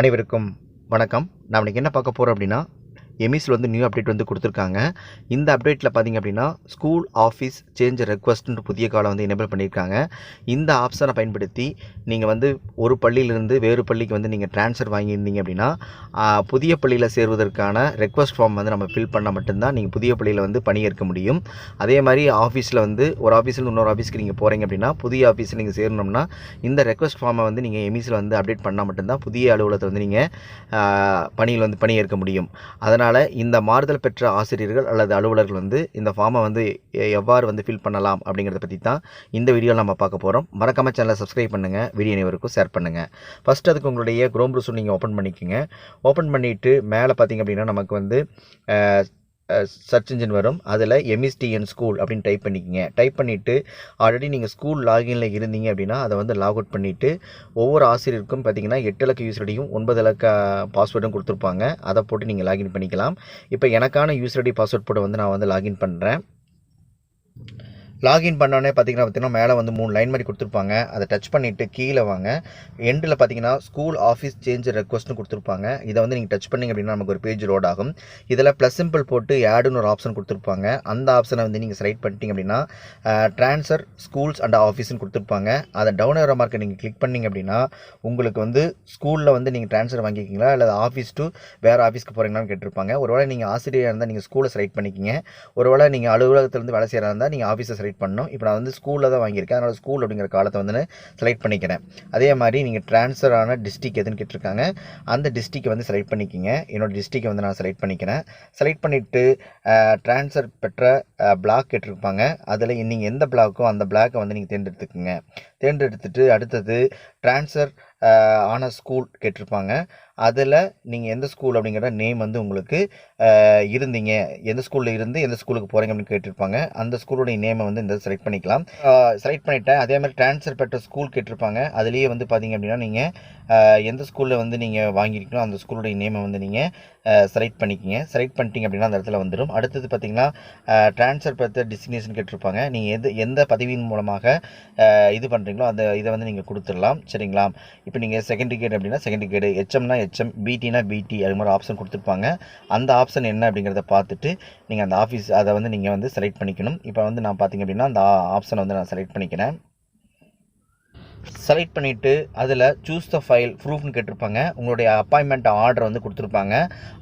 அனைவருக்கும் வணக்கம். நான் இன்னைக்கு என்ன பார்க்க போகிறோம் அப்படின்னா, எமிஸில் வந்து நியூ அப்டேட் வந்து கொடுத்துருக்காங்க. இந்த அப்டேட்டில் பார்த்தீங்க அப்படின்னா, ஸ்கூல் ஆஃபீஸ் சேஞ்ச் ரெக்வஸ்ட்னு புதிய காலம் வந்து எனேபிள் பண்ணியிருக்காங்க. இந்த ஆப்ஷனை பயன்படுத்தி நீங்கள் வந்து ஒரு பள்ளியிலிருந்து வேறு பள்ளிக்கு வந்து நீங்கள் ட்ரான்ஸ்ஃபர் வாங்கியிருந்தீங்க அப்படின்னா, புதிய பள்ளியில் சேருவதற்கான ரெக்வஸ்ட் ஃபார்ம் வந்து நம்ம ஃபில் பண்ணால் மட்டும்தான் நீங்கள் புதிய பள்ளியில் வந்து பணியேற்க முடியும். அதே மாதிரி ஆஃபீஸில் வந்து ஒரு ஆஃபீஸில் இன்னொரு ஆஃபீஸ்க்கு நீங்கள் போகிறீங்க அப்படின்னா, புதிய ஆஃபீஸில் நீங்கள் சேரணும்னா இந்த ரெக்வஸ்ட் ஃபார்மை வந்து நீங்கள் எமிஸில் வந்து அப்டேட் பண்ணால் மட்டும்தான் புதிய அலுவலகத்தை வந்து நீங்கள் பணியில் வந்து பணியேற்க முடியும். அதனால் இந்த மாறுதல் பெற்ற ஆசிரியர்கள் அல்லது அலுவலர்கள் வந்து இந்த ஃபார்மை வந்து எவ்வாறு வந்து ஃபில் பண்ணலாம் அப்படிங்கிறத பற்றி தான் இந்த வீடியோவில் நம்ம பார்க்க போகிறோம். மறக்காம சேனலை சப்ஸ்கிரைப் பண்ணுங்கள், வீடியோ அனைவருக்கும் ஷேர் பண்ணுங்கள். ஃபஸ்ட் அதுக்கு உங்களுடைய குரோம் ப்ரௌசர் நீங்கள் ஓப்பன் பண்ணிக்கோங்க. ஓப்பன் பண்ணிவிட்டு மேலே பார்த்தீங்க அப்படின்னா நமக்கு வந்து சர்ச் இன்ஜின் வரும். அதில் எம்எஸ்டிஎன் ஸ்கூல் அப்படின்னு டைப் பண்ணிக்கோங்க. டைப் பண்ணிவிட்டு ஆல்ரெடி நீங்கள் ஸ்கூல் லாகினில் இருந்தீங்க அப்படின்னா அதை வந்து லாக் அவுட் பண்ணிவிட்டு ஒவ்வொரு ஆசிரியருக்கும் பார்த்தீங்கன்னா 8 இலக்க யூசர் ஐடியும் 9 இலக்க பாஸ்வேர்டும் கொடுத்துருப்பாங்க. அதை போட்டு நீங்கள் லாகின் பண்ணிக்கலாம். இப்போ எனக்கான யூசர் ஐடி பாஸ்வேர்ட் போட்டு வந்து நான் வந்து லாகின் பண்ணுறேன். லாகின் பண்ணோடனே பார்த்தீங்கன்னா மேலே வந்து 3 லைன் மாதிரி கொடுத்துருப்பாங்க. அதை டச் பண்ணிவிட்டு கீழே வாங்க. எண்டில் பார்த்தீங்கன்னா ஸ்கூல் ஆஃபீஸ் சேஞ்ச் ரெக்வஸ்ட்னு கொடுத்துருப்பாங்க. இதை வந்து நீங்கள் டச் பண்ணிங்க அப்படின்னா நமக்கு ஒரு பேஜ் லோட் ஆகும். இதில் ப்ளஸ் சிம்பிள் போட்டு ஆடுன்னு ஒரு ஆப்ஷன் கொடுத்துருப்பாங்க. அந்த ஆப்ஷனை வந்து நீங்கள் செலக்ட் பண்ணிட்டீங்க அப்படின்னா ட்ரான்ஸ்ஃபர் ஸ்கூல்ஸ் அண்ட் ஆஃபீஸ்னு கொடுத்துருப்பாங்க. அதை டவுன் ஏரோ மார்க்கை நீங்கள் கிளிக் பண்ணிங்க அப்படின்னா உங்களுக்கு வந்து ஸ்கூலில் வந்து நீங்கள் ட்ரான்ஸ்ஃபர் வாங்கிக்கிங்களா அல்லது ஆஃபீஸ் டு வேறு ஆஃபீஸ்க்கு போகிறீங்களான்னு கேட்டிருப்பாங்க. ஒருவேளை நீங்கள் ஆசிரியராக இருந்தால் நீங்கள் ஸ்கூலை செலக்ட் பண்ணிக்கிங்க. ஒருவேளை நீங்கள் அலுவலகத்திலேருந்து வேலை செய்கிறதா இருந்தால் நீங்கள் ஆஃபீஸை செலக்ட் பண்ணணும். இப்போ நான் வந்து ஸ்கூலில் தான் வாங்கியிருக்கேன். அதனால் ஸ்கூல் அப்படிங்கிற காலத்தை வந்து செலக்ட் பண்ணிக்கிறேன். அதே மாதிரி நீங்கள் ட்ரான்ஸ்ஃபர் ஆன டிஸ்ட்ரிக் எதுன்னு கேட்டிருக்காங்க. அந்த டிஸ்ட்ரிக்கை வந்து செலக்ட் பண்ணிக்கிங்க. என்னோடய டிஸ்ட்ரிக்கை வந்து நான் செலக்ட் பண்ணிக்கிறேன். செலக்ட் பண்ணிவிட்டு ட்ரான்ஸ்ஃபர் பெற்ற பிளாக் கேட்டிருப்பாங்க. அதில் நீங்கள் எந்த பிளாக்கோ அந்த பிளாக்கை வந்து நீங்கள் தேர்ந்தெடுத்துக்குங்க. தேர்ந்தெடுத்துட்டு அடுத்தது ட்ரான்ஸ்ஃபர் ஆன ஸ்கூல் கேட்டிருப்பாங்க. அதில் நீங்கள் எந்த ஸ்கூல் அப்படிங்கிற நேம் வந்து உங்களுக்கு இருந்தீங்க, எந்த ஸ்கூலில் இருந்து எந்த ஸ்கூலுக்கு போகிறீங்க அப்படின்னு கேட்டிருப்பாங்க. அந்த ஸ்கூலுடைய நேமை வந்து இந்த செலக்ட் பண்ணிக்கலாம். செலக்ட் பண்ணிட்டேன். அதே மாதிரி ட்ரான்ஸ்ஃபர் பெற்ற ஸ்கூல் கேட்டிருப்பாங்க. அதுலேயே வந்து பார்த்தீங்க அப்படின்னா நீங்கள் எந்த ஸ்கூலில் வந்து நீங்கள் வாங்கியிருக்கணும் அந்த ஸ்கூலுடைய நேமை வந்து நீங்கள் செலக்ட் பண்ணிக்கிங்க. செலக்ட் பண்ணிட்டீங்க அப்படின்னா அந்த இடத்துல வந்துடும். அடுத்தது பார்த்தீங்கன்னா ட்ரான்ஸ்ஃபர் பெற்ற டெஸ்டினேஷன் கேட்டிருப்பாங்க. நீங்கள் எந்த பதவியின் மூலமாக இது பண்ணுறீங்களோ அந்த இதை வந்து நீங்கள் கொடுத்துடலாம். சரிங்களா? இப்போ நீங்கள் செகண்டரி கிரேட் அப்படின்னா செகண்டரி கிரேடு, ஹெச்எம்னா ஹெச்எம், பிடினா பிடி, அது மாதிரி ஆப்ஷன் கொடுத்துருப்பாங்க. அந்த ஆப்ஷன் என்ன அப்படிங்கிறத பார்த்துட்டு நீங்கள் அந்த ஆஃபீஸ் அதை வந்து நீங்கள் வந்து செலக்ட் பண்ணிக்கணும். இப்போ வந்து நான் பார்த்தீங்க அப்படின்னா அந்த ஆப்ஷனை வந்து நான் செலக்ட் பண்ணிக்கிறேன். செலக்ட் பண்ணிவிட்டு அதில் சூஸ் த ஃபைல் ப்ரூஃப்னு கேட்டிருப்பாங்க. உங்களுடைய அப்பாயின்மெண்ட் ஆர்டர் வந்து கொடுத்துருப்பாங்க.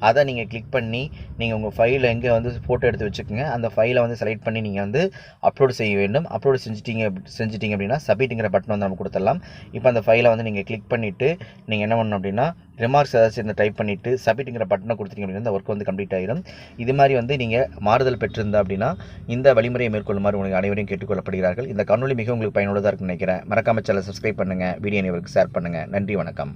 அதை நீங்கள் கிளிக் பண்ணி நீங்கள் உங்கள் ஃபைலை எங்கே வந்து ஃபோட்டோ எடுத்து வச்சுக்கோங்க. அந்த ஃபைலை வந்து செலக்ட் பண்ணி நீங்கள் வந்து அப்லோடு செய்ய வேண்டும். அப்லோடு செஞ்சிட்டிங்க அப்படின்னா சப்மிட்டுங்கிற பட்டன் வந்து நம்ம கொடுத்துடலாம். இப்போ அந்த ஃபைலை வந்து நீங்கள் கிளிக் பண்ணிவிட்டு நீங்கள் என்ன பண்ணணும் அப்படின்னா ரிமார்க்ஸ் ஏதாச்சும் இந்த டைப் பண்ணிவிட்டு சப்மிட்டுங்கிற பட்டனை கொடுத்தீங்க அப்படின்னா இந்த ஒர்க் வந்து கம்ப்ளீட் ஆகிடும். இது மாதிரி வந்து நீங்கள் மாறுதல் பெற்றிருந்தா அப்படின்னா இந்த வழிமுறையை மேற்கொள்ளுமாறு உங்களுக்கு அனைவரையும் கேட்டுக்கொள்ளப்படுகிறார்கள். இந்த காணொலி மிக உங்களுக்கு பயனுள்ளதாக இருக்குன்னு நினைக்கிறேன். மறக்காம சேனலை சப்ஸ்கிரைப் பண்ணுங்கள், வீடியோ அனைவருக்கு ஷேர் பண்ணுங்கள். நன்றி, வணக்கம்.